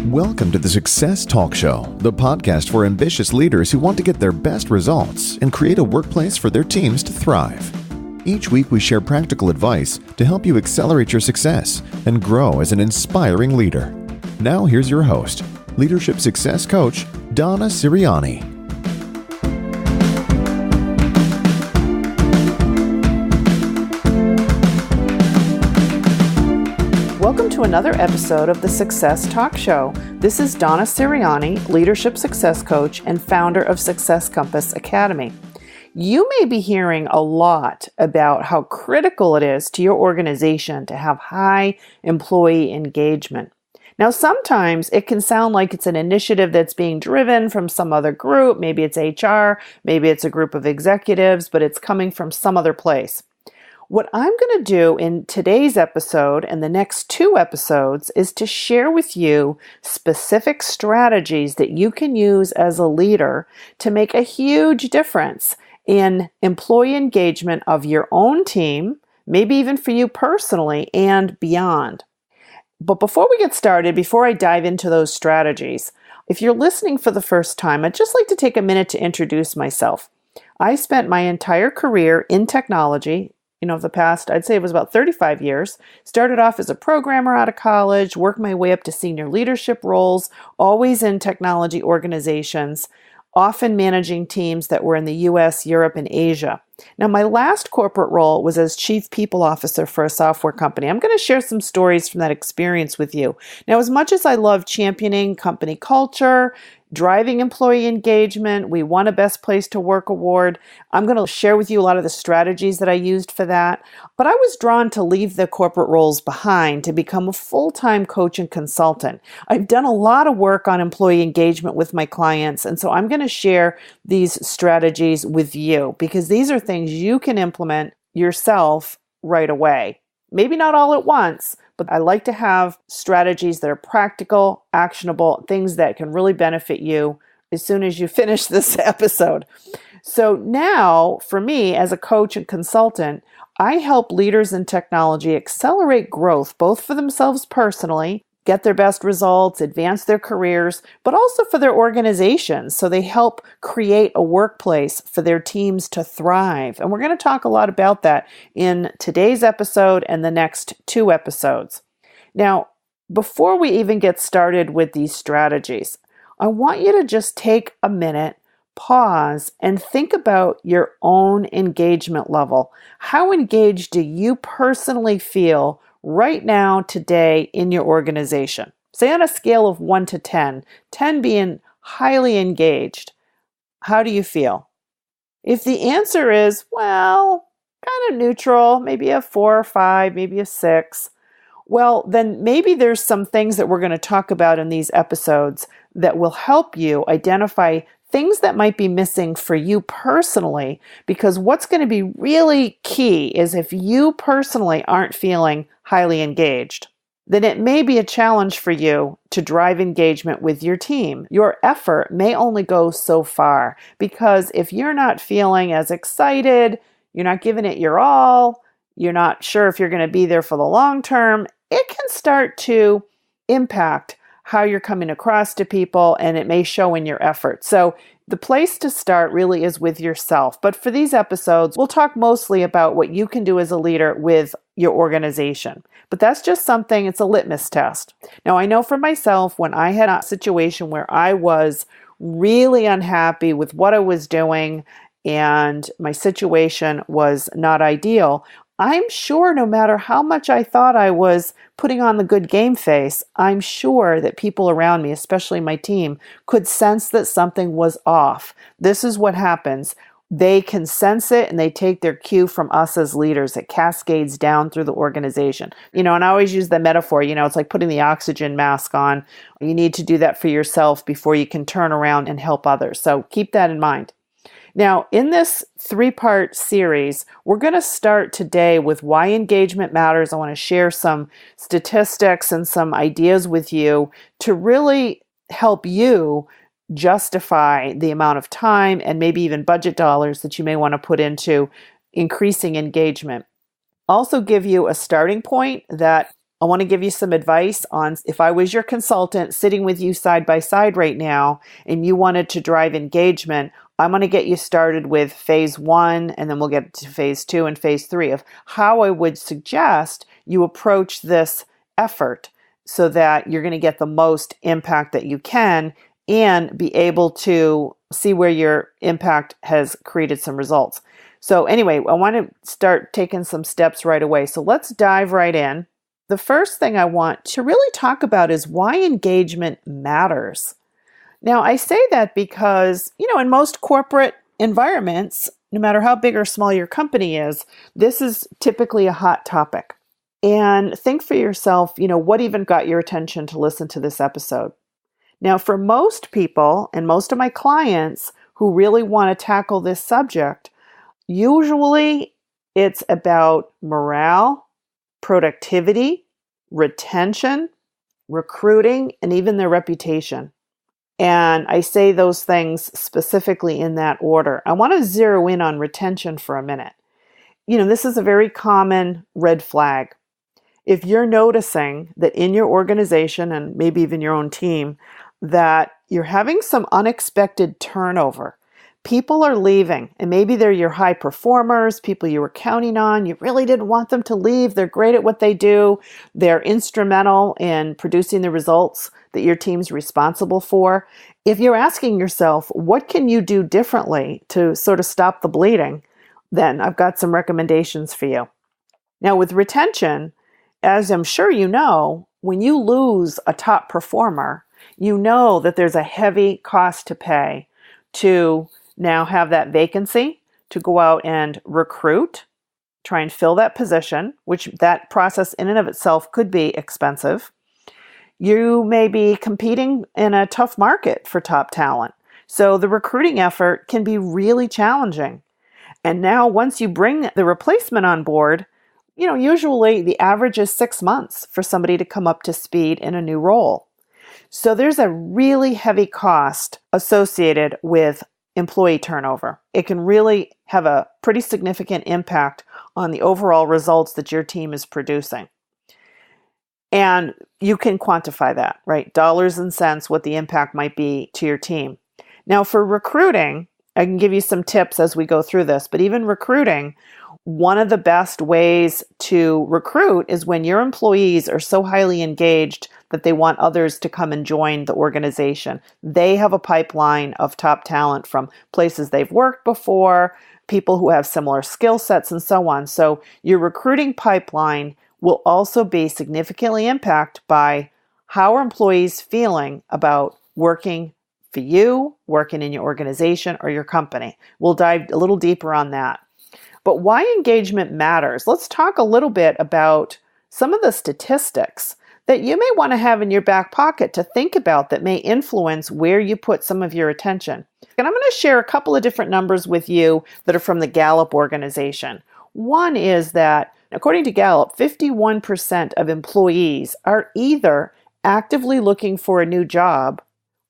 Welcome to the Success Talk Show, the podcast for ambitious leaders who want to get their best results and create a workplace for their teams to thrive. Each week we share practical advice to help you accelerate your success and grow as an inspiring leader. Now here's your host, Leadership Success Coach, Donna Siriani. Welcome to another episode of the Success Talk Show. This is Donna Siriani, Leadership Success Coach and founder of Success Compass Academy. You may be hearing a lot about how critical it is to your organization to have high employee engagement. Now, sometimes it can sound like it's an initiative that's being driven from some other group. Maybe it's HR, maybe it's a group of executives, but it's coming from some other place. What I'm going to do in today's episode and the next two episodes is to share with you specific strategies that you can use as a leader to make a huge difference in employee engagement of your own team, maybe even for you personally and beyond. But before we get started, before I dive into those strategies, if you're listening for the first time, I'd just like to take a minute to introduce myself. I spent my entire career in technology. The past, I'd say it was about 35 years. Started off as a programmer out of college, worked my way up to senior leadership roles, always in technology organizations, often managing teams that were in the US, Europe, and Asia. Now, my last corporate role was as Chief People Officer for a software company. I'm going to share some stories from that experience with you. Now, as much as I love championing company culture, driving employee engagement, we won a Best Place to Work award. I'm going to share with you a lot of the strategies that I used for that. But I was drawn to leave the corporate roles behind to become a full-time coach and consultant. I've done a lot of work on employee engagement with my clients, and so I'm going to share these strategies with you because these are things you can implement yourself right away. Maybe not all at once, but I like to have strategies that are practical, actionable, things that can really benefit you as soon as you finish this episode. So now, for me, as a coach and consultant, I help leaders in technology accelerate growth, both for themselves personally, get their best results, advance their careers, but also for their organizations. So they help create a workplace for their teams to thrive. And we're going to talk a lot about that in today's episode and the next two episodes. Now, before we even get started with these strategies, I want you to just take a minute, pause, and think about your own engagement level. How engaged do you personally feel right now, today, in your organization? Say on a scale of 1 to 10, 10 being highly engaged, how do you feel? If the answer is, well, kind of neutral, maybe a 4 or 5, maybe a 6, well, then maybe there's some things that we're going to talk about in these episodes that will help you identify things that might be missing for you personally, because what's going to be really key is if you personally aren't feeling highly engaged, then it may be a challenge for you to drive engagement with your team. Your effort may only go so far, because if you're not feeling as excited, you're not giving it your all, you're not sure if you're going to be there for the long term, it can start to impact how you're coming across to people, and it may show in your effort. So the place to start really is with yourself. But for these episodes, we'll talk mostly about what you can do as a leader with your organization. But that's just something, it's a litmus test. Now, I know for myself, when I had a situation where I was really unhappy with what I was doing and my situation was not ideal, I'm sure no matter how much I thought I was putting on the good game face, I'm sure that people around me, especially my team, could sense that something was off. This is what happens. They can sense it and they take their cue from us as leaders. It cascades down through the organization. And I always use the metaphor, it's like putting the oxygen mask on. You need to do that for yourself before you can turn around and help others. So keep that in mind. Now, in this 3-part series, we're going to start today with why engagement matters. I want to share some statistics and some ideas with you to really help you justify the amount of time and maybe even budget dollars that you may want to put into increasing engagement. Also give you a starting point that I want to give you some advice on if I was your consultant sitting with you side by side right now and you wanted to drive engagement, I'm going to get you started with phase 1 and then we'll get to phase 2 and phase 3 of how I would suggest you approach this effort so that you're going to get the most impact that you can and be able to see where your impact has created some results. So anyway, I want to start taking some steps right away. So let's dive right in. The first thing I want to really talk about is why engagement matters. Now, I say that because, in most corporate environments, no matter how big or small your company is, this is typically a hot topic. And think for yourself, what even got your attention to listen to this episode? Now, for most people and most of my clients who really want to tackle this subject, usually it's about morale, productivity, retention, recruiting, and even their reputation. And I say those things specifically in that order. I want to zero in on retention for a minute. This is a very common red flag. If you're noticing that in your organization and maybe even your own team, that you're having some unexpected turnover, people are leaving, and maybe they're your high performers, people you were counting on. You really didn't want them to leave. They're great at what they do. They're instrumental in producing the results that your team's responsible for. If you're asking yourself, what can you do differently to sort of stop the bleeding? Then I've got some recommendations for you. Now, with retention, as I'm sure you know, when you lose a top performer, you know that there's a heavy cost to pay to now have that vacancy, to go out and recruit, try and fill that position, which that process in and of itself could be expensive. You may be competing in a tough market for top talent. So the recruiting effort can be really challenging. And now once you bring the replacement on board, usually the average is 6 months for somebody to come up to speed in a new role. So there's a really heavy cost associated with employee turnover. It can really have a pretty significant impact on the overall results that your team is producing. And you can quantify that, right? Dollars and cents, what the impact might be to your team. Now for recruiting, I can give you some tips as we go through this, but even recruiting, one of the best ways to recruit is when your employees are so highly engaged that they want others to come and join the organization. They have a pipeline of top talent from places they've worked before, people who have similar skill sets, and so on. So your recruiting pipeline will also be significantly impacted by how are employees feeling about working for you, working in your organization or your company. We'll dive a little deeper on that. But why engagement matters? Let's talk a little bit about some of the statistics that you may want to have in your back pocket to think about that may influence where you put some of your attention. And I'm going to share a couple of different numbers with you that are from the Gallup organization. One is that, according to Gallup, 51% of employees are either actively looking for a new job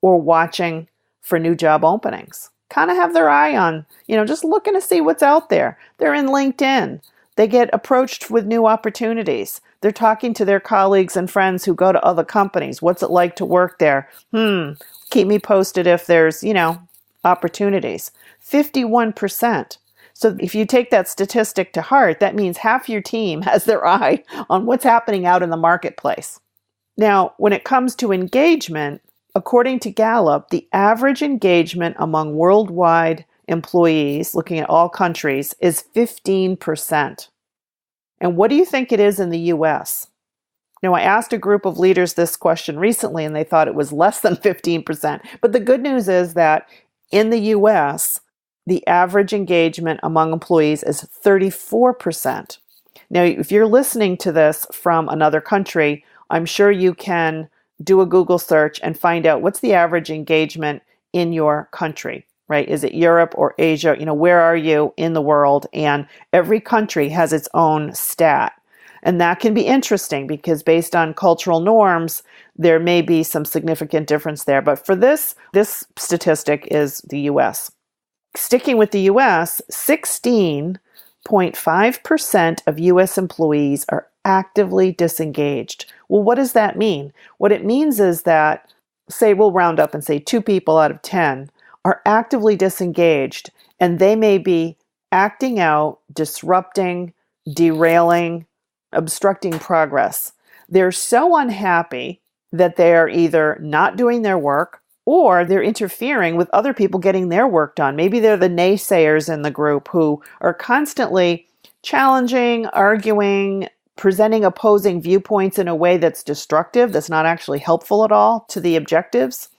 or watching for new job openings. Kind of have their eye on, just looking to see what's out there. They're in LinkedIn. They get approached with new opportunities. They're talking to their colleagues and friends who go to other companies. What's it like to work there? Keep me posted if there's, opportunities. 51%. So if you take that statistic to heart, that means half your team has their eye on what's happening out in the marketplace. Now, when it comes to engagement, according to Gallup, the average engagement among worldwide employees, looking at all countries, is 15%. And what do you think it is in the US? Now, I asked a group of leaders this question recently, and they thought it was less than 15%. But the good news is that in the US, the average engagement among employees is 34%. Now, if you're listening to this from another country, I'm sure you can do a Google search and find out what's the average engagement in your country, right? Is it Europe or Asia? Where are you in the world? And every country has its own stat. And that can be interesting because based on cultural norms, there may be some significant difference there. But for this statistic is the US. Sticking with the US, 16.5% of US employees are actively disengaged. Well, what does that mean? What it means is that, say, we'll round up and say 2 people out of 10 are actively disengaged, and they may be acting out, disrupting, derailing, obstructing progress. They're so unhappy that they're either not doing their work or they're interfering with other people getting their work done. Maybe they're the naysayers in the group who are constantly challenging, arguing, presenting opposing viewpoints in a way that's destructive, that's not actually helpful at all to the objectives.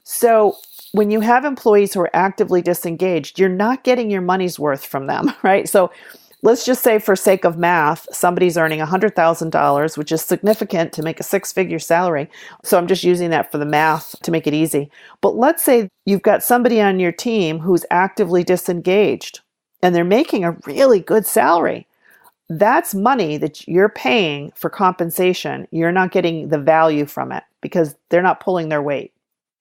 So when you have employees who are actively disengaged, you're not getting your money's worth from them, right? So let's just say, for sake of math, somebody's earning $100,000, which is significant to make a 6-figure salary. So I'm just using that for the math to make it easy. But let's say you've got somebody on your team who's actively disengaged and they're making a really good salary. That's money that you're paying for compensation. You're not getting the value from it because they're not pulling their weight.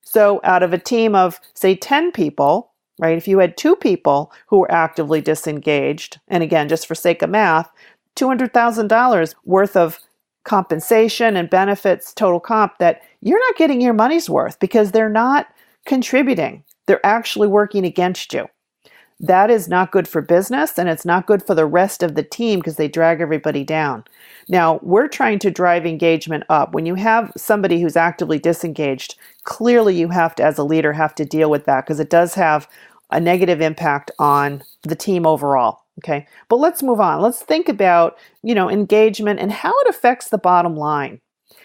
So out of a team of, say, 10 people, right, if you had 2 people who were actively disengaged, and again, just for sake of math, $200,000 worth of compensation and benefits, total comp, that you're not getting your money's worth because they're not contributing. They're actually working against you. That is not good for business, and it's not good for the rest of the team because they drag everybody down. Now, we're trying to drive engagement up. When you have somebody who's actively disengaged, clearly you have to, as a leader, have to deal with that because it does have a negative impact on the team overall. Okay, but let's move on. Let's think about, engagement and how it affects the bottom line.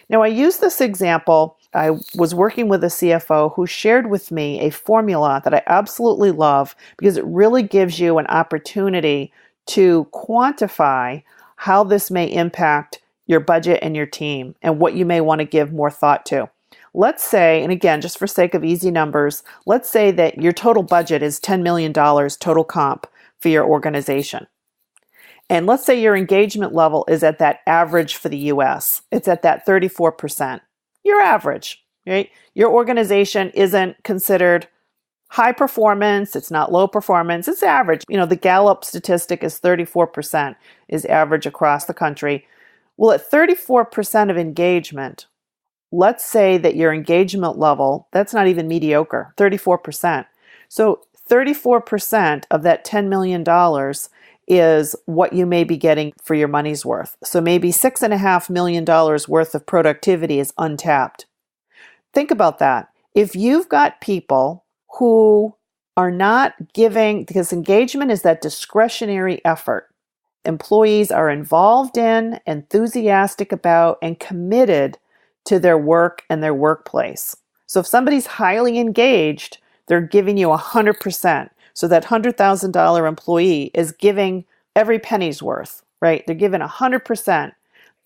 Now, I use this example. I was working with a CFO who shared with me a formula that I absolutely love because it really gives you an opportunity to quantify how this may impact your budget and your team and what you may want to give more thought to. Let's say, and again, just for sake of easy numbers, let's say that your total budget is $10 million total comp for your organization. And let's say your engagement level is at that average for the US. It's at that 34%. You're average, right? Your organization isn't considered high performance. It's not low performance. It's average. The Gallup statistic is 34% is average across the country. Well, at 34% of engagement, let's say that your engagement level, that's not even mediocre, 34%. So 34% of that $10 million is what you may be getting for your money's worth. So maybe $6.5 million worth of productivity is untapped. Think about that. If you've got people who are not giving, because engagement is that discretionary effort. Employees are involved in, enthusiastic about, and committed to their work and their workplace. So if somebody's highly engaged, they're giving you 100%. So that $100,000 employee is giving every penny's worth, right? They're giving 100%,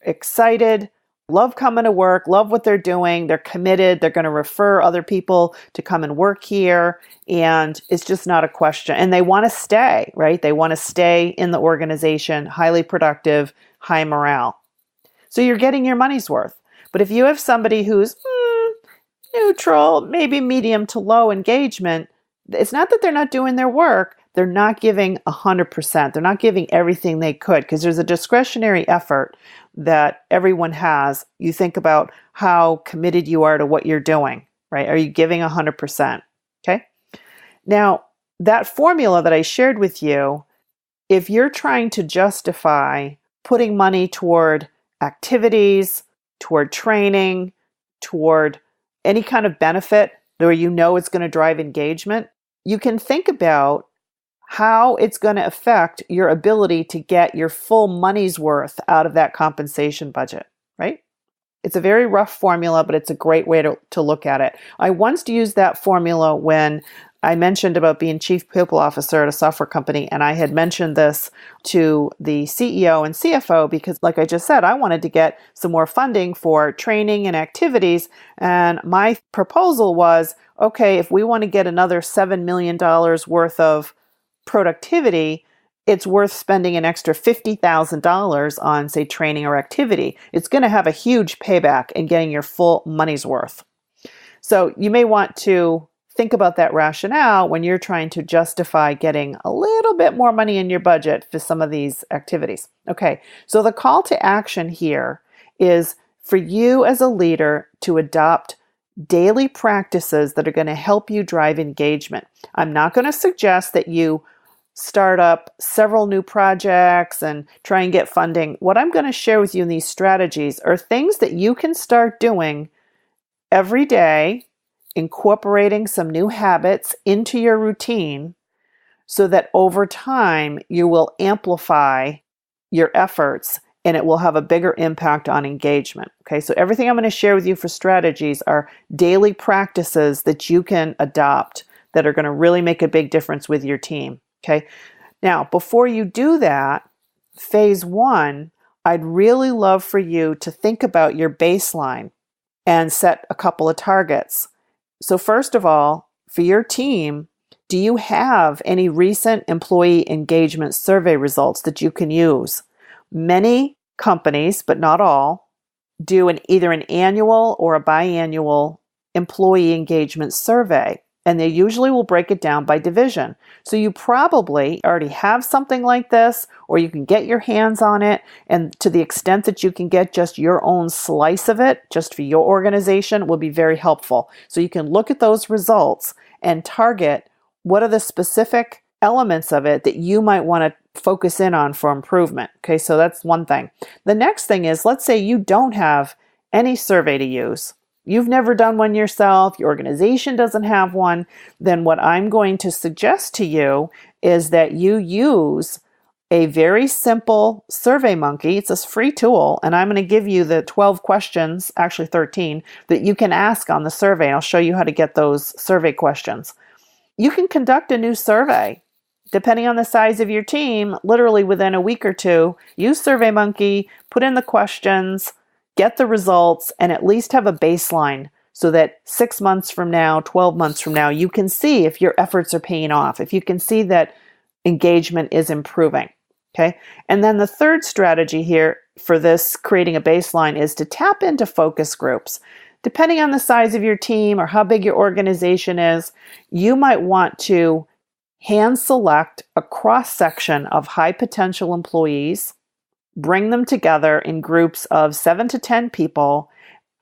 excited, love coming to work, love what they're doing. They're committed. They're going to refer other people to come and work here. And it's just not a question. And they want to stay, right? They want to stay in the organization, highly productive, high morale. So you're getting your money's worth. But if you have somebody who's neutral, maybe medium to low engagement, it's not that they're not doing their work. They're not giving 100%. They're not giving everything they could because there's a discretionary effort that everyone has. You think about how committed you are to what you're doing, right? Are you giving 100%? Okay. Now, that formula that I shared with you, if you're trying to justify putting money toward activities, toward training, toward any kind of benefit where it's going to drive engagement, you can think about how it's going to affect your ability to get your full money's worth out of that compensation budget, right? It's a very rough formula, but it's a great way to look at it. I once used that formula when I mentioned about being chief people officer at a software company, and I had mentioned this to the CEO and CFO because, like I just said, I wanted to get some more funding for training and activities, and my proposal was, okay, if we want to get another $7 million worth of productivity, it's worth spending an extra $50,000 on, say, training or activity. It's going to have a huge payback in getting your full money's worth. So you may want to think about that rationale when you're trying to justify getting a little bit more money in your budget for some of these activities. Okay, so the call to action here is for you as a leader to adopt daily practices that are going to help you drive engagement. I'm not going to suggest that you start up several new projects and try and get funding. What I'm going to share with you in these strategies are things that you can start doing every day, incorporating some new habits into your routine so that over time you will amplify your efforts and it will have a bigger impact on engagement. Okay, so everything I'm going to share with you for strategies are daily practices that you can adopt that are going to really make a big difference with your team. Okay, now before you do that, phase one, I'd really love for you to think about your baseline and set a couple of targets. So first of all, for your team, do you have any recent employee engagement survey results that you can use? Many companies, but not all, do either an annual or a biannual employee engagement survey, and they usually will break it down by division. So you probably already have something like this, or you can get your hands on it, and to the extent that you can get just your own slice of it, just for your organization, will be very helpful. So you can look at those results and target what are the specific elements of it that you might want to focus in on for improvement. Okay, so that's one thing. The next thing is, let's say you don't have any survey to use. You've never done one yourself, your organization doesn't have one, then what I'm going to suggest to you is that you use a very simple SurveyMonkey. It's a free tool, and I'm going to give you the 12 questions, actually 13, that you can ask on the survey. I'll show you how to get those survey questions. You can conduct a new survey. Depending on the size of your team, literally within a week or two, use SurveyMonkey, put in the questions, get the results, and at least have a baseline so that 6 months from now, 12 months from now, you can see if your efforts are paying off, if you can see that engagement is improving. Okay. And then the third strategy here for this creating a baseline is to tap into focus groups. Depending on the size of your team or how big your organization is, you might want to hand select a cross-section of high potential employees, bring them together in groups of 7 to 10 people,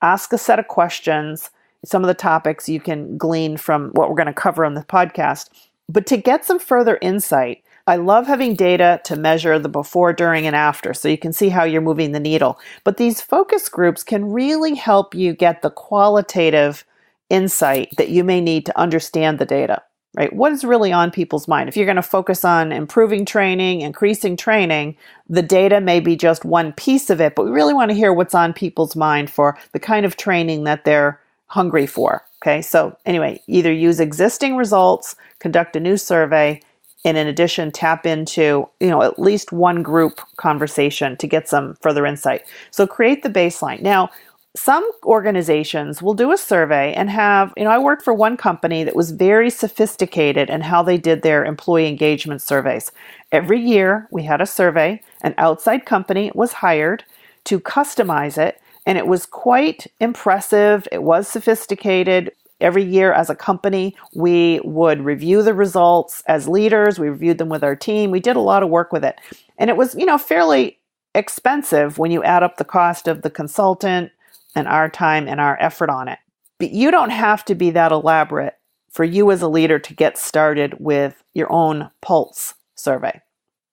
ask a set of questions. Some of the topics you can glean from what we're going to cover on the podcast. But to get some further insight, I love having data to measure the before, during, and after, so you can see how you're moving the needle. But these focus groups can really help you get the qualitative insight that you may need to understand the data. Right? What is really on people's mind? If you're going to focus on improving training, increasing training, the data may be just one piece of it, but we really want to hear what's on people's mind for the kind of training that they're hungry for. Okay, so anyway, either use existing results, conduct a new survey, and in addition, tap into, at least one group conversation to get some further insight. So create the baseline. Now, some organizations will do a survey and have, I worked for one company that was very sophisticated in how they did their employee engagement surveys. Every year we had a survey, an outside company was hired to customize it, and it was quite impressive. It was sophisticated. Every year as a company, we would review the results as leaders. We reviewed them with our team. We did a lot of work with it. And it was, fairly expensive when you add up the cost of the consultant and our time and our effort on it. But you don't have to be that elaborate for you as a leader to get started with your own pulse survey.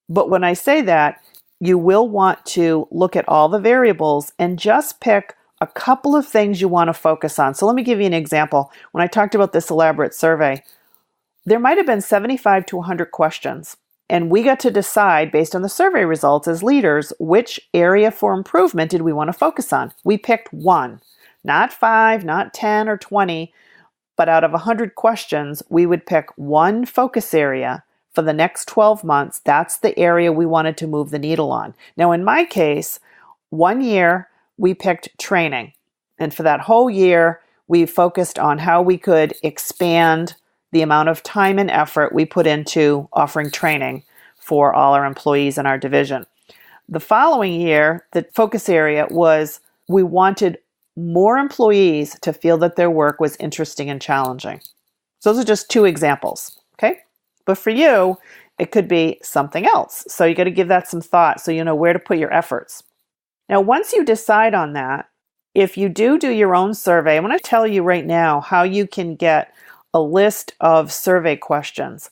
But when I say that, you will want to look at all the variables and just pick a couple of things you want to focus on. So let me give you an example. When I talked about this elaborate survey, there might have been 75 to 100 questions. And we got to decide, based on the survey results as leaders, which area for improvement did we want to focus on. We picked one, not 5, not 10 or 20, but out of 100 questions, we would pick one focus area for the next 12 months. That's the area we wanted to move the needle on. Now, in my case, 1 year, we picked training. And for that whole year, we focused on how we could expand the amount of time and effort we put into offering training for all our employees in our division. The following year, the focus area was we wanted more employees to feel that their work was interesting and challenging. So those are just two examples, okay? But for you, it could be something else. So you got to give that some thought so you know where to put your efforts. Now, once you decide on that, if you do your own survey, I want to tell you right now how you can get a list of survey questions.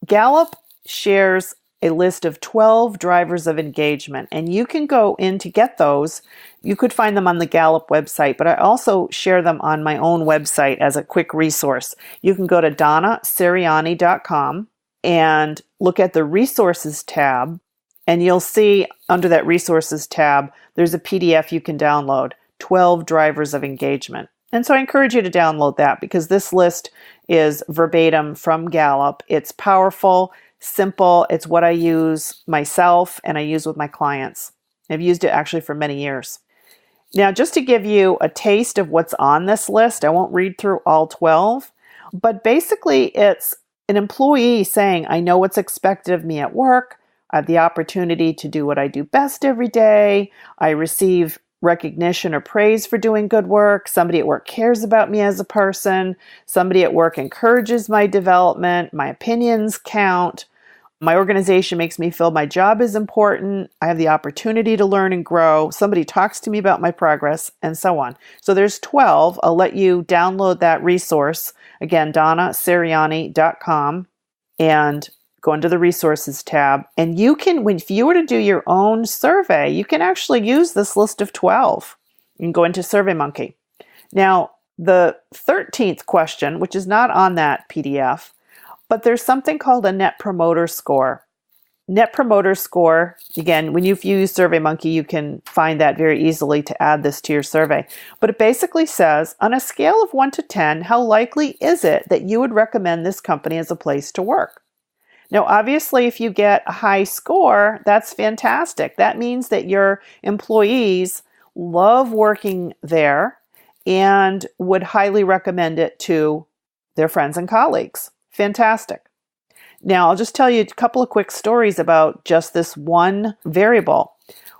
Gallup shares a list of 12 drivers of engagement, and you can go in to get those. You could find them on the Gallup website, but I also share them on my own website as a quick resource. You can go to donnasirianni.com and look at the resources tab, and you'll see under that resources tab, there's a PDF you can download, 12 drivers of engagement. And so I encourage you to download that because this list is verbatim from Gallup. It's powerful, simple. It's what I use myself and I use with my clients. I've used it actually for many years. Now, just to give you a taste of what's on this list, I won't read through all 12, but basically it's an employee saying, I know what's expected of me at work. I have the opportunity to do what I do best every day. I receive recognition or praise for doing good work. Somebody at work cares about me as a person. Somebody at work encourages my development. My opinions count. My organization makes me feel my job is important. I have the opportunity to learn and grow. Somebody talks to me about my progress, and so on. So there's 12. I'll let you download that resource. Again, donnasirianni.com, and go into the resources tab. And you can, if you were to do your own survey, you can actually use this list of 12. You can go into SurveyMonkey. Now, the 13th question, which is not on that PDF, but there's something called a Net Promoter Score. Net Promoter Score, again, when you use SurveyMonkey, you can find that very easily to add this to your survey. But it basically says, on a scale of 1 to 10, how likely is it that you would recommend this company as a place to work? Now, obviously, if you get a high score, that's fantastic. That means that your employees love working there and would highly recommend it to their friends and colleagues. Fantastic. Now, I'll just tell you a couple of quick stories about just this one variable.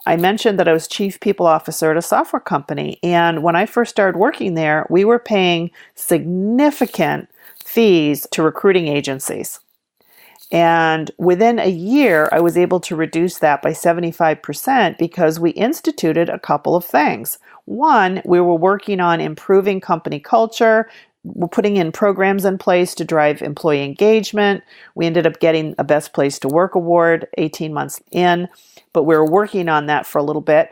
I mentioned that I was chief people officer at a software company, and when I first started working there, we were paying significant fees to recruiting agencies. And within a year, I was able to reduce that by 75% because we instituted a couple of things. One, we were working on improving company culture. We're putting in programs in place to drive employee engagement. We ended up getting a Best Place to Work award 18 months in, but we were working on that for a little bit.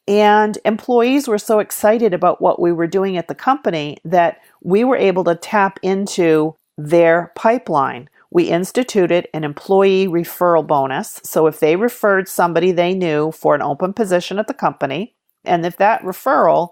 And employees were so excited about what we were doing at the company that we were able to tap into their pipeline. We instituted an employee referral bonus. So if they referred somebody they knew for an open position at the company, and if that referral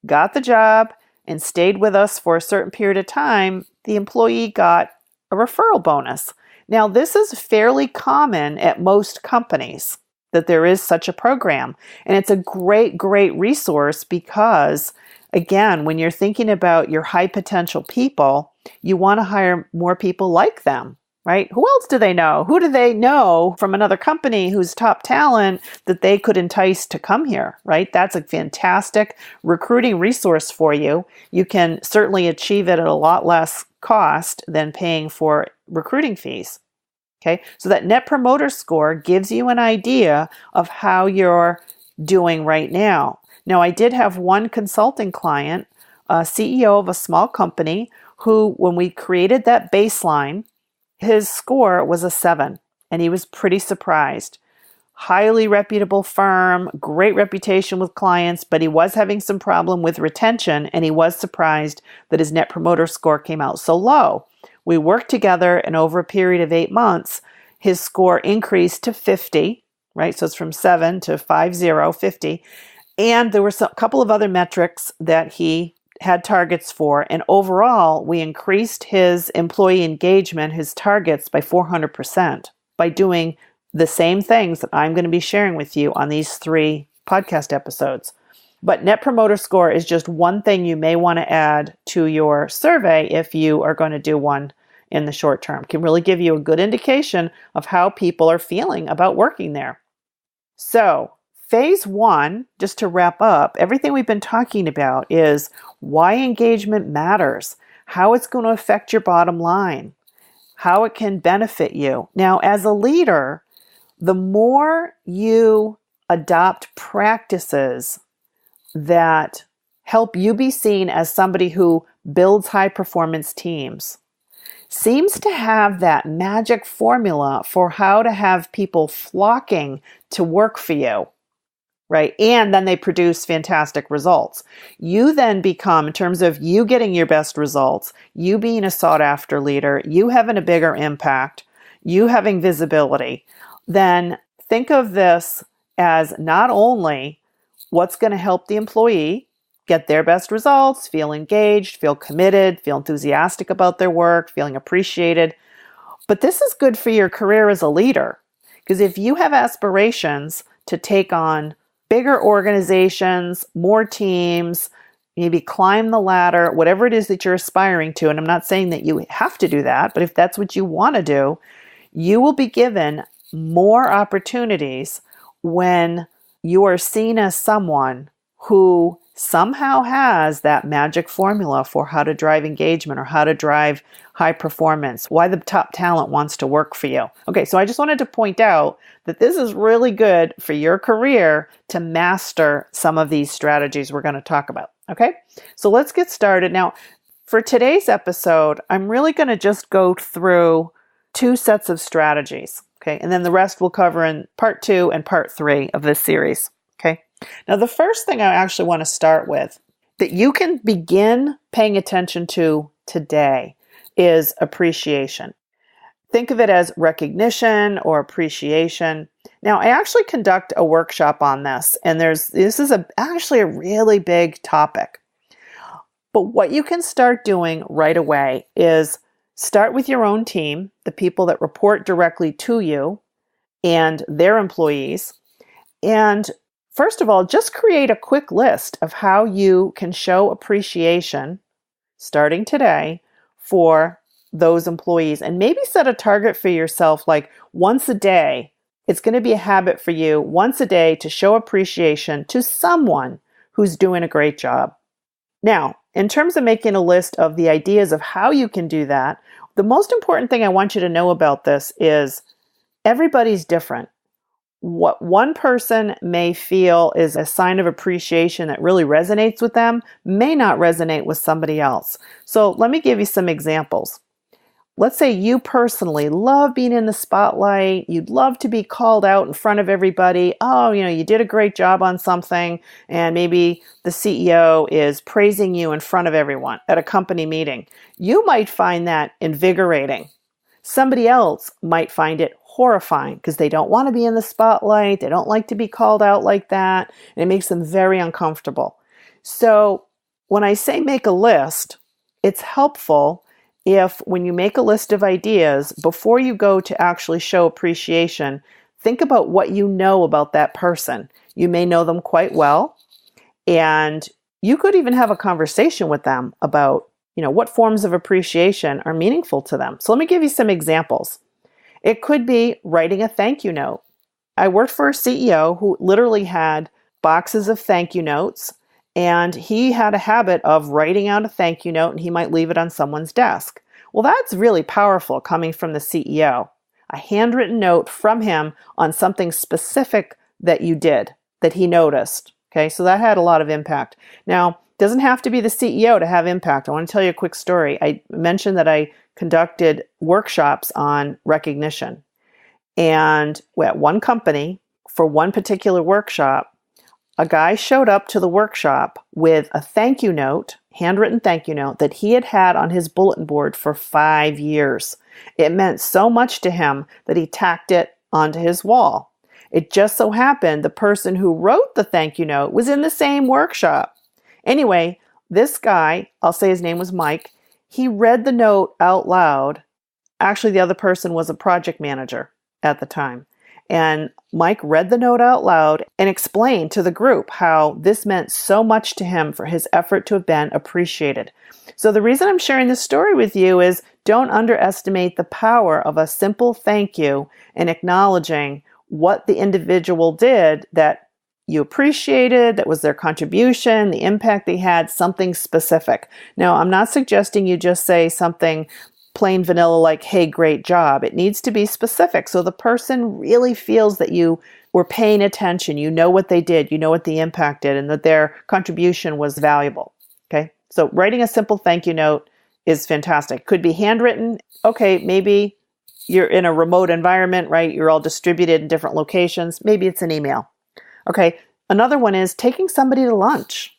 got the job and stayed with us for a certain period of time, the employee got a referral bonus. Now, this is fairly common at most companies that there is such a program. And it's a great, great resource because, again, when you're thinking about your high potential people, you want to hire more people like them, right? Who else do they know? Who do they know from another company who's top talent that they could entice to come here, right? That's a fantastic recruiting resource for you. You can certainly achieve it at a lot less cost than paying for recruiting fees. Okay, so that Net Promoter Score gives you an idea of how you're doing right now. Now, I did have one consulting client, a CEO of a small company, who, when we created that baseline, his score was a 7, and he was pretty surprised. Highly reputable firm, great reputation with clients, but he was having some problem with retention, and he was surprised that his Net Promoter Score came out so low. We worked together, and over a period of 8 months, his score increased to 50, right? So it's from 7 to 50. And there were a couple of other metrics that he had targets for. And overall, we increased his employee engagement, his targets, by 400% by doing the same things that I'm going to be sharing with you on these 3 podcast episodes. But Net Promoter Score is just one thing you may want to add to your survey if you are going to do one in the short term. It can really give you a good indication of how people are feeling about working there. So, phase 1, just to wrap up, everything we've been talking about is why engagement matters, how it's going to affect your bottom line, how it can benefit you. Now, as a leader, the more you adopt practices that help you be seen as somebody who builds high performance teams, seems to have that magic formula for how to have people flocking to work for you, right? And then they produce fantastic results. You then become, in terms of you getting your best results, you being a sought after leader, you having a bigger impact, you having visibility, then think of this as not only what's going to help the employee get their best results, feel engaged, feel committed, feel enthusiastic about their work, feeling appreciated. But this is good for your career as a leader, because if you have aspirations to take on bigger organizations, more teams, maybe climb the ladder, whatever it is that you're aspiring to, and I'm not saying that you have to do that, but if that's what you want to do, you will be given more opportunities when you are seen as someone who somehow has that magic formula for how to drive engagement or how to drive high performance, why the top talent wants to work for you. Okay, so I just wanted to point out that this is really good for your career to master some of these strategies we're going to talk about. Okay, so let's get started. Now, for today's episode, I'm really going to just go through 2 sets of strategies. Okay, and then the rest we'll cover in part 2 and part 3 of this series. Okay. Now, the first thing I actually want to start with that you can begin paying attention to today is appreciation. Think of it as recognition or appreciation. Now, I actually conduct a workshop on this, and this is actually a really big topic. But what you can start doing right away is start with your own team, the people that report directly to you and their employees, and first of all, just create a quick list of how you can show appreciation starting today for those employees, and maybe set a target for yourself, like once a day. It's going to be a habit for you once a day to show appreciation to someone who's doing a great job. Now, in terms of making a list of the ideas of how you can do that, the most important thing I want you to know about this is everybody's different. What one person may feel is a sign of appreciation that really resonates with them may not resonate with somebody else. So let me give you some examples. Let's say you personally love being in the spotlight. You'd love to be called out in front of everybody. Oh, you did a great job on something. And maybe the CEO is praising you in front of everyone at a company meeting. You might find that invigorating. Somebody else might find it horrifying because they don't want to be in the spotlight. They don't like to be called out like that. And it makes them very uncomfortable. So when I say make a list, it's helpful if when you make a list of ideas, before you go to actually show appreciation, think about what you know about that person. You may know them quite well, and you could even have a conversation with them about, what forms of appreciation are meaningful to them. So let me give you some examples. It could be writing a thank you note. I worked for a CEO who literally had boxes of thank you notes, and he had a habit of writing out a thank you note, and he might leave it on someone's desk. Well, that's really powerful coming from the CEO. A handwritten note from him on something specific that you did, that he noticed. Okay, so that had a lot of impact. Now, it doesn't have to be the CEO to have impact. I want to tell you a quick story. I mentioned that I conducted workshops on recognition. And at one company, for one particular workshop, a guy showed up to the workshop with a thank you note, handwritten thank you note, that he had had on his bulletin board for 5 years. It meant so much to him that he tacked it onto his wall. It just so happened the person who wrote the thank you note was in the same workshop. Anyway, this guy, I'll say his name was Mike, he read the note out loud. Actually, the other person was a project manager at the time. And Mike read the note out loud and explained to the group how this meant so much to him for his effort to have been appreciated. So the reason I'm sharing this story with you is don't underestimate the power of a simple thank you and acknowledging what the individual did that you appreciated, that was their contribution, the impact they had, something specific. Now, I'm not suggesting you just say something plain vanilla like, hey, great job. It needs to be specific so the person really feels that you were paying attention, you know what they did, you know what the impact did, and that their contribution was valuable. Okay, so writing a simple thank you note is fantastic. Could be handwritten. Okay, maybe you're in a remote environment, right? You're all distributed in different locations. Maybe it's an email. Okay, another one is taking somebody to lunch.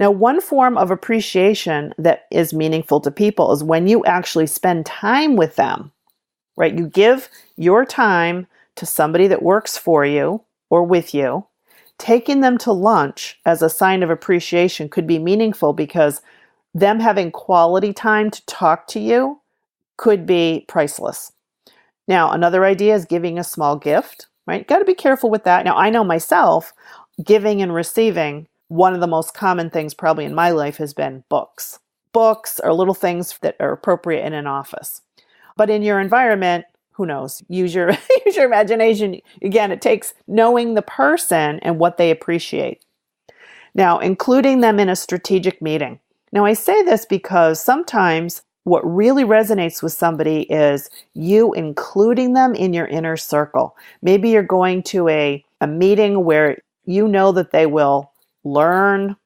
Now, one form of appreciation that is meaningful to people is when you actually spend time with them, right? You give your time to somebody that works for you or with you. Taking them to lunch as a sign of appreciation could be meaningful because them having quality time to talk to you could be priceless. Now, another idea is giving a small gift, right? Got to be careful with that. Now, I know myself, giving and receiving, one of the most common things probably in my life has been books. Books are little things that are appropriate in an office. But in your environment, who knows? Use your imagination. Again, it takes knowing the person and what they appreciate. Now, including them in a strategic meeting. Now, I say this because sometimes what really resonates with somebody is you including them in your inner circle. Maybe you're going to a meeting where you know that they will learn,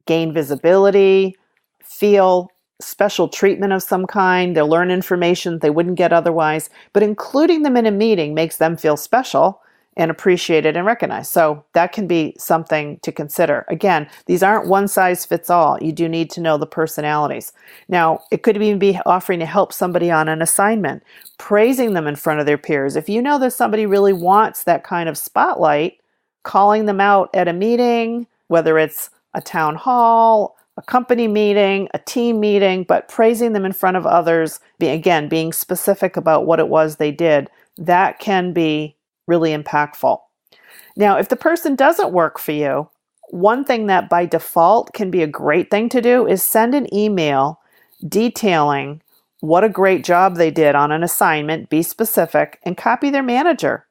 gain visibility, feel special treatment of some kind. They'll learn information they wouldn't get otherwise. But including them in a meeting makes them feel special and appreciated and recognized. So that can be something to consider. Again, these aren't one size fits all. You do need to know the personalities. Now, it could even be offering to help somebody on an assignment, praising them in front of their peers. If you know that somebody really wants that kind of spotlight, calling them out at a meeting, whether it's a town hall, a company meeting, a team meeting, but praising them in front of others, being specific about what it was they did, that can be really impactful. Now, if the person doesn't work for you, one thing that by default can be a great thing to do is send an email detailing what a great job they did on an assignment, be specific, and copy their manager.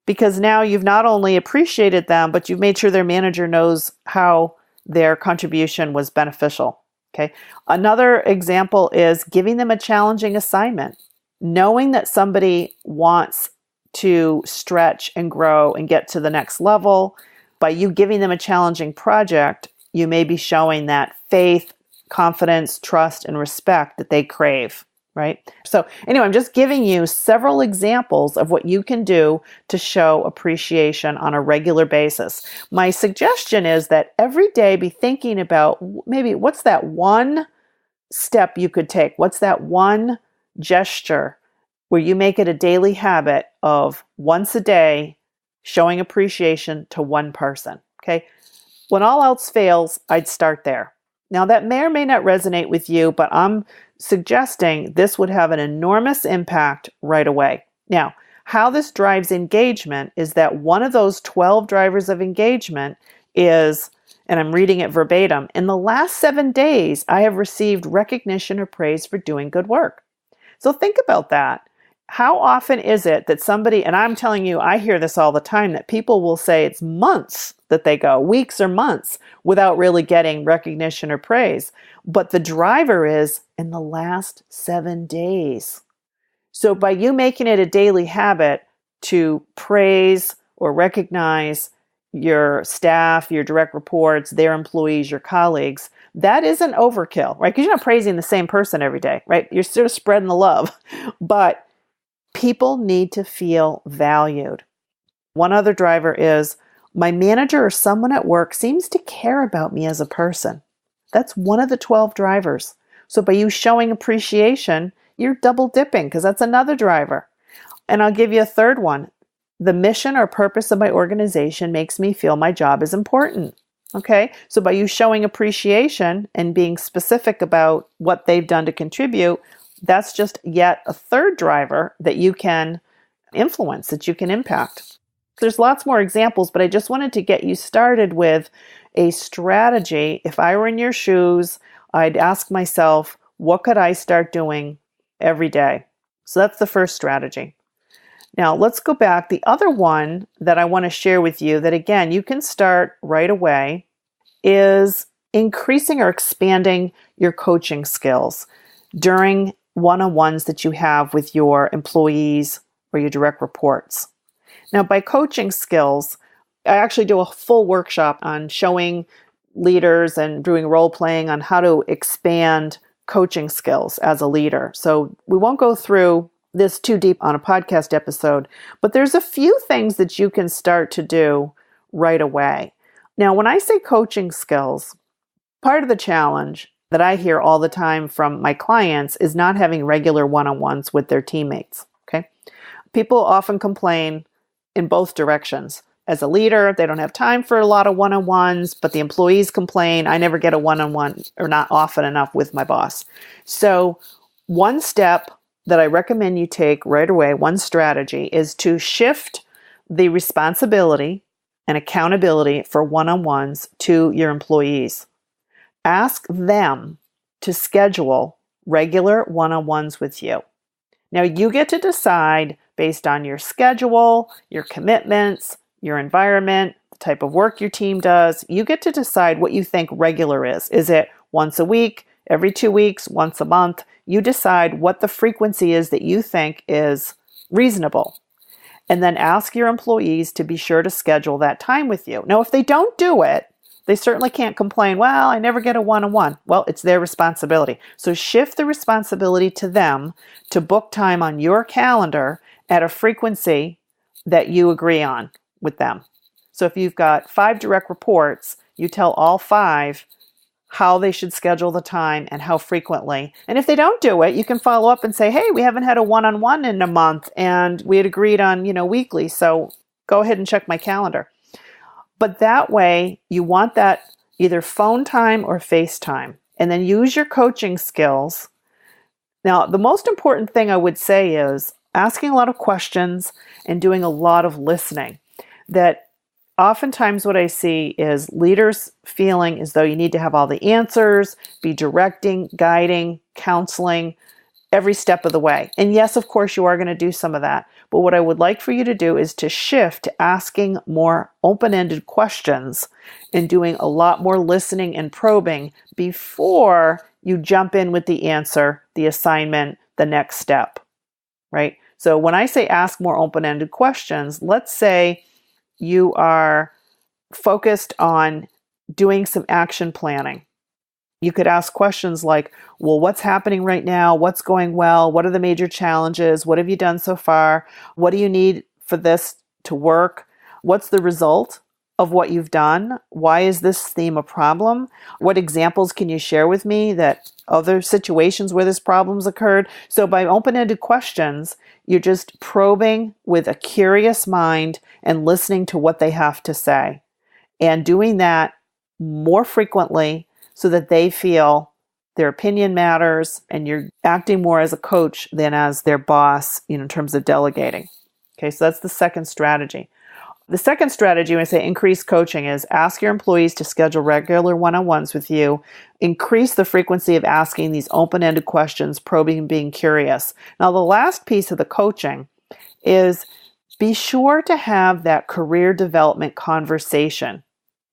Because now you've not only appreciated them, but you've made sure their manager knows how their contribution was beneficial. Okay. Another example is giving them a challenging assignment. Knowing that somebody wants to stretch and grow and get to the next level, by you giving them a challenging project, you may be showing that faith, confidence, trust, and respect that they crave. Right? So anyway, I'm just giving you several examples of what you can do to show appreciation on a regular basis. My suggestion is that every day be thinking about maybe what's that one step you could take? What's that one gesture where you make it a daily habit of once a day showing appreciation to one person? Okay. When all else fails, I'd start there. Now that may or may not resonate with you, but I'm suggesting this would have an enormous impact right away. Now, how this drives engagement is that one of those 12 drivers of engagement is, and I'm reading it verbatim, in the last 7 days, I have received recognition or praise for doing good work. So think about that. How often is it that somebody, and I'm telling you, I hear this all the time, that people will say it's months that they go, weeks or months, without really getting recognition or praise. But the driver is in the last 7 days. So by you making it a daily habit to praise or recognize your staff, your direct reports, their employees, your colleagues, that isn't overkill, right? Because you're not praising the same person every day, right? You're sort of spreading the love. But people need to feel valued. One other driver is, my manager or someone at work seems to care about me as a person. That's one of the 12 drivers. So by you showing appreciation, you're double dipping because that's another driver. And I'll give you a third one. The mission or purpose of my organization makes me feel my job is important. Okay, so by you showing appreciation and being specific about what they've done to contribute, that's just yet a third driver that you can influence, that you can impact. There's lots more examples, but I just wanted to get you started with a strategy. If I were in your shoes, I'd ask myself, what could I start doing every day? So that's the first strategy. Now, let's go back. The other one that I want to share with you that, again, you can start right away is increasing or expanding your coaching skills during one-on-ones that you have with your employees or your direct reports. Now, by coaching skills, I actually do a full workshop on showing leaders and doing role playing on how to expand coaching skills as a leader. So we won't go through this too deep on a podcast episode, but there's a few things that you can start to do right away. Now, when I say coaching skills, part of the challenge that I hear all the time from my clients is not having regular one-on-ones with their teammates. Okay, people often complain in both directions. As a leader, they don't have time for a lot of one-on-ones, but the employees complain, I never get a one-on-one or not often enough with my boss. So one step that I recommend you take right away, one strategy, is to shift the responsibility and accountability for one-on-ones to your employees. Ask them to schedule regular one-on-ones with you. Now, you get to decide based on your schedule, your commitments, your environment, the type of work your team does. You get to decide what you think regular is. Is it once a week, every 2 weeks, once a month? You decide what the frequency is that you think is reasonable. And then ask your employees to be sure to schedule that time with you. Now, if they don't do it, they certainly can't complain, well, I never get a one-on-one. Well, it's their responsibility. So shift the responsibility to them to book time on your calendar at a frequency that you agree on with them. So if you've got 5 direct reports, you tell all 5 how they should schedule the time and how frequently. And if they don't do it, you can follow up and say, hey, we haven't had a one-on-one in a month and we had agreed on, weekly. So go ahead and check my calendar. But that way you want that either phone time or FaceTime, and then use your coaching skills. Now, the most important thing I would say is asking a lot of questions and doing a lot of listening. That oftentimes what I see is leaders feeling as though you need to have all the answers, be directing, guiding, counseling every step of the way. And yes, of course, you are going to do some of that. But what I would like for you to do is to shift to asking more open-ended questions and doing a lot more listening and probing before you jump in with the answer, the assignment, the next step, right? So when I say ask more open-ended questions, let's say you are focused on doing some action planning. You could ask questions like, well, what's happening right now? What's going well? What are the major challenges? What have you done so far? What do you need for this to work? What's the result of what you've done? Why is this theme a problem? What examples can you share with me that other situations where this problem's occurred? So by open-ended questions, you're just probing with a curious mind and listening to what they have to say, and doing that more frequently so that they feel their opinion matters and you're acting more as a coach than as their boss, in terms of delegating. Okay, so that's the second strategy. The second strategy, when I say increase coaching, is ask your employees to schedule regular one-on-ones with you. Increase the frequency of asking these open-ended questions, probing and being curious. Now, the last piece of the coaching is be sure to have that career development conversation.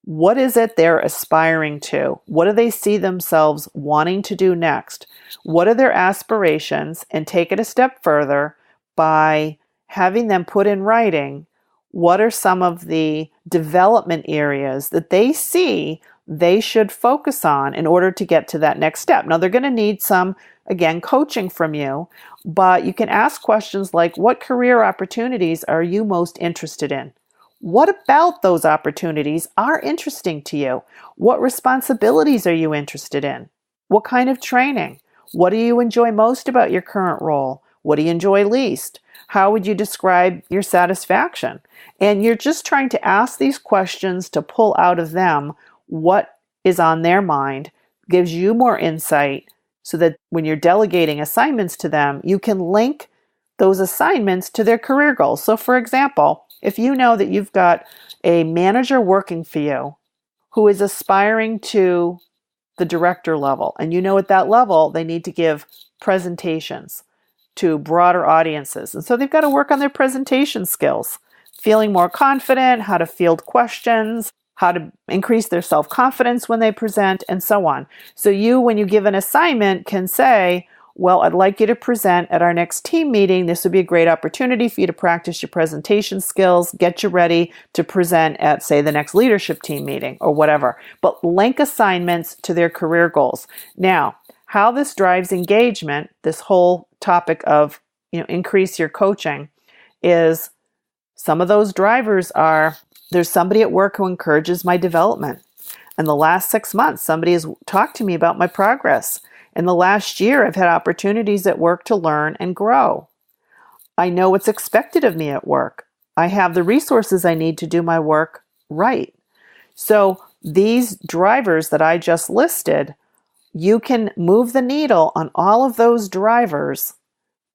What is it they're aspiring to? What do they see themselves wanting to do next? What are their aspirations? And take it a step further by having them put in writing what are some of the development areas that they see they should focus on in order to get to that next step. Now, they're going to need some, again, coaching from you, but you can ask questions like, what career opportunities are you most interested in? What about those opportunities are interesting to you? What responsibilities are you interested in? What kind of training? What do you enjoy most about your current role? What do you enjoy least? How would you describe your satisfaction? And you're just trying to ask these questions to pull out of them what is on their mind, gives you more insight so that when you're delegating assignments to them, you can link those assignments to their career goals. So for example, if you know that you've got a manager working for you who is aspiring to the director level, and you know at that level they need to give presentations to broader audiences. And so they've got to work on their presentation skills, feeling more confident, how to field questions, how to increase their self-confidence when they present, and so on. So you, when you give an assignment, can say, well, I'd like you to present at our next team meeting. This would be a great opportunity for you to practice your presentation skills, get you ready to present at, say, the next leadership team meeting or whatever. But link assignments to their career goals. Now, how this drives engagement, this whole topic of, increase your coaching, is some of those drivers are, there's somebody at work who encourages my development. In the last 6 months, somebody has talked to me about my progress. In the last year, I've had opportunities at work to learn and grow. I know what's expected of me at work. I have the resources I need to do my work right. So these drivers that I just listed, you can move the needle on all of those drivers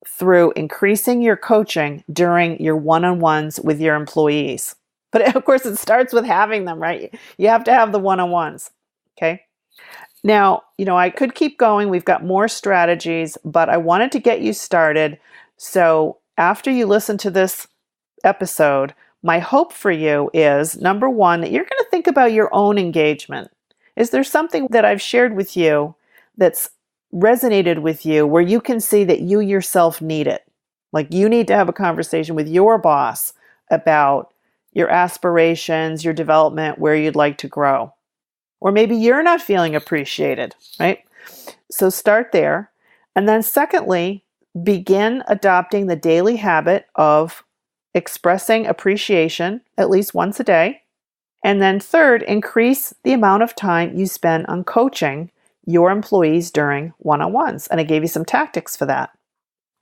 through increasing your coaching during your one-on-ones with your employees. But of course, it starts with having them, right? You have to have the one-on-ones, okay? Now, I could keep going. We've got more strategies, but I wanted to get you started. So after you listen to this episode, my hope for you is, number one, that you're going to think about your own engagement. Is there something that I've shared with you that's resonated with you where you can see that you yourself need it? Like you need to have a conversation with your boss about your aspirations, your development, where you'd like to grow. Or maybe you're not feeling appreciated, right? So start there. And then secondly, begin adopting the daily habit of expressing appreciation at least once a day. And then third, increase the amount of time you spend on coaching your employees during one-on-ones. And I gave you some tactics for that.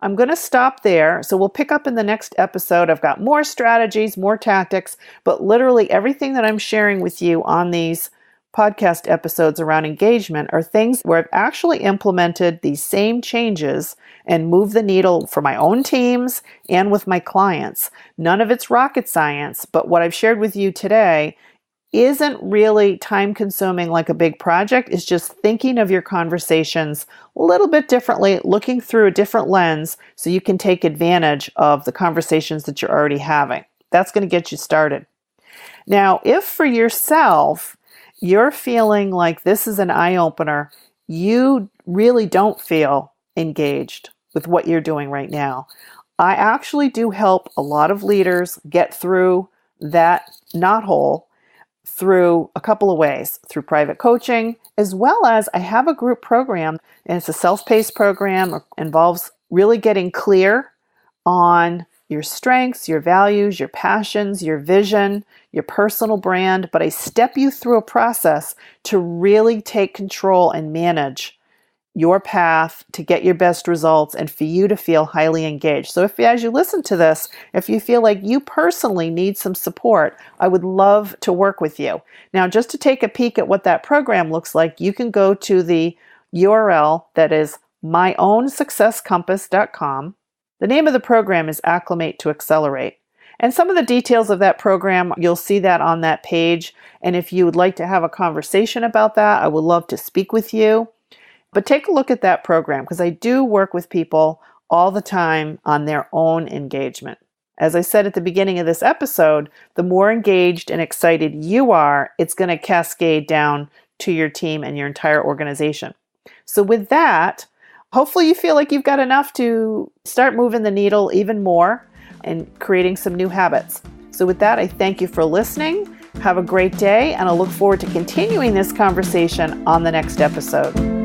I'm going to stop there. So we'll pick up in the next episode. I've got more strategies, more tactics, but literally everything that I'm sharing with you on these podcast episodes around engagement are things where I've actually implemented these same changes and moved the needle for my own teams and with my clients. None of it's rocket science, but what I've shared with you today isn't really time consuming like a big project. It's just thinking of your conversations a little bit differently, looking through a different lens so you can take advantage of the conversations that you're already having. That's going to get you started. Now, if for yourself, you're feeling like this is an eye-opener, you really don't feel engaged with what you're doing right now, I actually do help a lot of leaders get through that knothole through a couple of ways, through private coaching, as well as I have a group program, and it's a self-paced program. It involves really getting clear on your strengths, your values, your passions, your vision, your personal brand, but I step you through a process to really take control and manage your path to get your best results and for you to feel highly engaged. So if, as you listen to this, if you feel like you personally need some support, I would love to work with you. Now, just to take a peek at what that program looks like, you can go to the URL that is myownsuccesscompass.com. The name of the program is Acclimate to Accelerate. And some of the details of that program, you'll see that on that page. And if you would like to have a conversation about that, I would love to speak with you. But take a look at that program because I do work with people all the time on their own engagement. As I said at the beginning of this episode, the more engaged and excited you are, it's going to cascade down to your team and your entire organization. So with that, hopefully you feel like you've got enough to start moving the needle even more and creating some new habits. So with that, I thank you for listening. Have a great day, and I look forward to continuing this conversation on the next episode.